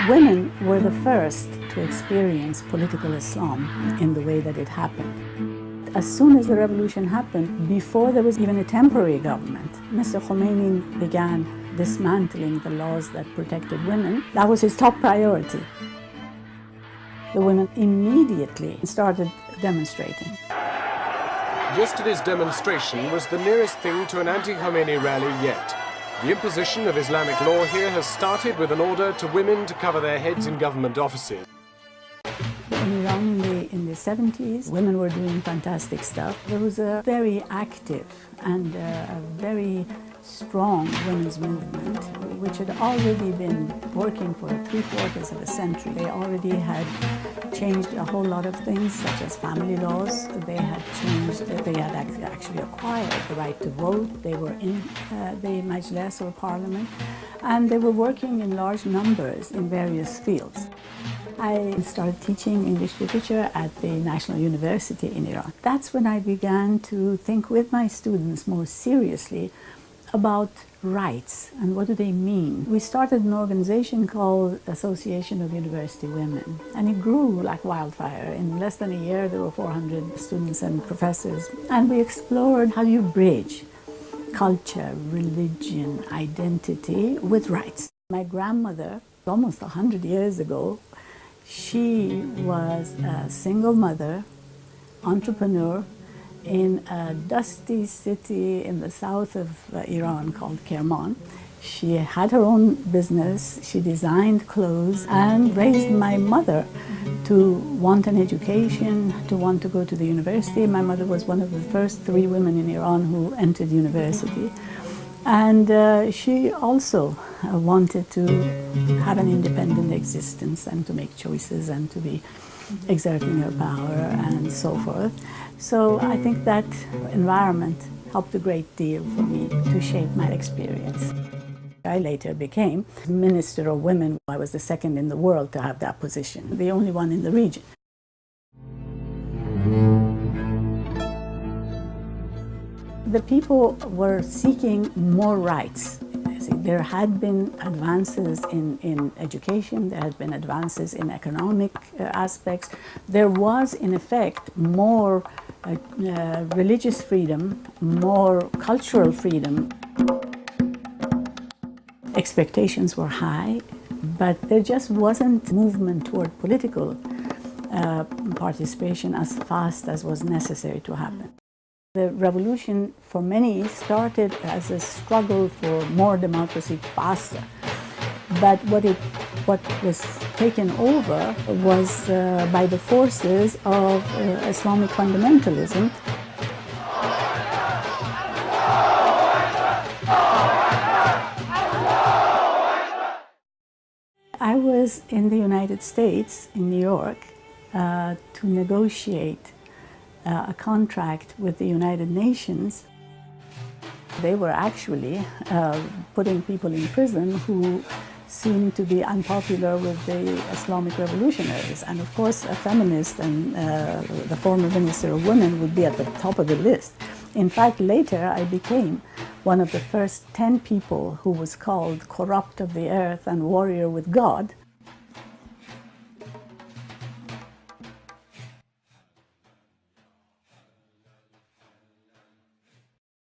Women were the first to experience political Islam in the way that it happened. As soon as the revolution happened, before there was even a temporary government, Mr. Khomeini began dismantling the laws that protected women. That was his top priority. The women immediately started demonstrating. Yesterday's demonstration was the nearest thing to an anti-Khomeini rally yet. The imposition of Islamic law here has started with an order to women to cover their heads in government offices. In Iran in the 70s, women were doing fantastic stuff. There was a very active and a very strong women's movement, which had already been working for 3/4 of a century. They already had changed a whole lot of things, such as family laws. They had actually acquired the right to vote. They were in the Majlis or parliament, and they were working in large numbers in various fields. I started teaching English literature at the National University in Iran. That's when I began to think with my students more seriously about rights and what do they mean. We started an organization called Association of University Women, and it grew like wildfire. In less than a year, there were 400 students and professors, and we explored how you bridge culture, religion, identity with rights. My grandmother, almost 100 years ago, she was a single mother, entrepreneur, in a dusty city in the south of Iran called Kerman. She had her own business, she designed clothes, and raised my mother to want an education, to want to go to the university. My mother was one of the first 3 women in Iran who entered university. And she also wanted to have an independent existence and to make choices and to be exerting her power and so forth. So I think that environment helped a great deal for me to shape my experience. I later became Minister of Women. I was the second in the world to have that position, the only one in the region. The people were seeking more rights. There had been advances in education, there had been advances in economic aspects. There was, in effect, more religious freedom, more cultural freedom. Expectations were high, but there just wasn't movement toward political participation as fast as was necessary to happen. The revolution, for many, started as a struggle for more democracy faster. But what was taken over was by the forces of Islamic fundamentalism. I was in the United States, in New York, to negotiate a contract with the United Nations. They were actually putting people in prison who seemed to be unpopular with the Islamic revolutionaries. And of course, a feminist and the former Minister of Women would be at the top of the list. In fact, later I became one of the first 10 people who was called corrupt of the earth and warrior with God.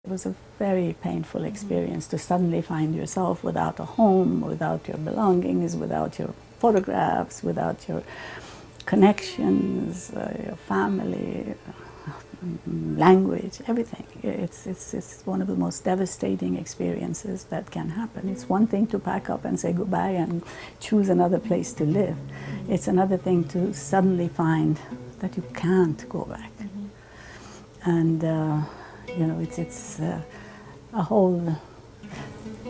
It was a very painful experience to suddenly find yourself without a home, without your belongings, without your photographs, without your connections, your family, language, everything. It's one of the most devastating experiences that can happen. It's one thing to pack up and say goodbye and choose another place to live. It's another thing to suddenly find that you can't go back. And you know, it's a whole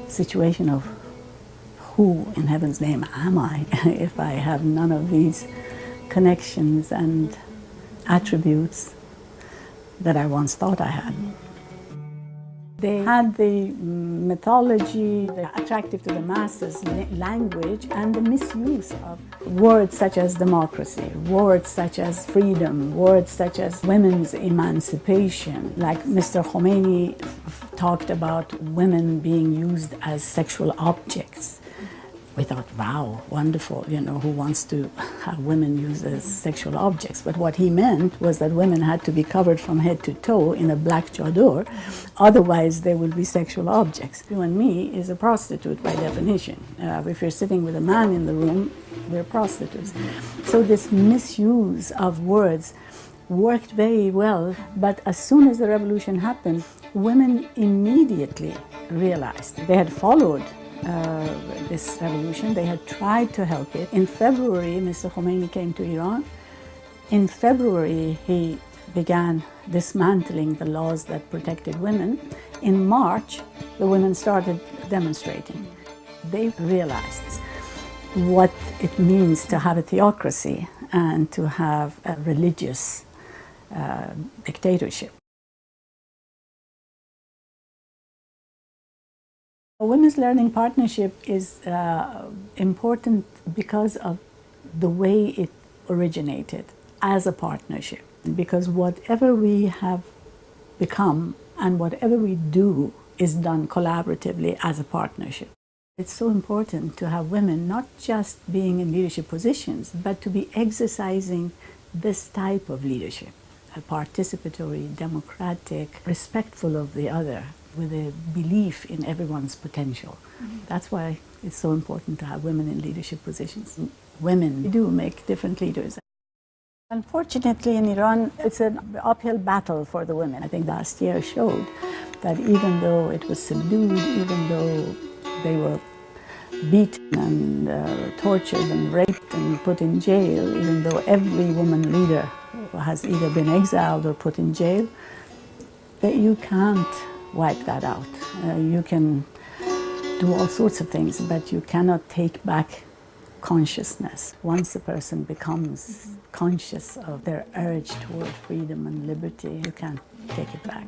situation of who in heaven's name am I if I have none of these connections and attributes that I once thought I had. They had the mythology, the attractive to the masses language, and the misuse of words such as democracy, words such as freedom, words such as women's emancipation. Like Mr. Khomeini talked about women being used as sexual objects. thought, wow, wonderful, who wants to have women used as sexual objects? But what he meant was that women had to be covered from head to toe in a black chador, otherwise they will be sexual objects. You and me is a prostitute by definition. If you're sitting with a man in the room, we're prostitutes. So this misuse of words worked very well, but as soon as the revolution happened, women immediately realized they had followed this revolution. They had tried to help it. In February, Mr. Khomeini came to Iran. In February, he began dismantling the laws that protected women. In March, the women started demonstrating. They realized what it means to have a theocracy and to have a religious dictatorship. A Women's Learning Partnership is important because of the way it originated as a partnership. Because whatever we have become and whatever we do is done collaboratively as a partnership. It's so important to have women not just being in leadership positions, but to be exercising this type of leadership, a participatory, democratic, respectful of the other, with a belief in everyone's potential. That's why it's so important to have women in leadership positions. Women do make different leaders. Unfortunately, in Iran, it's an uphill battle for the women. I think last year showed that even though it was subdued, even though they were beaten and tortured and raped and put in jail, even though every woman leader has either been exiled or put in jail, that you can't wipe that out. You can do all sorts of things, but you cannot take back consciousness. Once a person becomes conscious of their urge toward freedom and liberty, you can't take it back.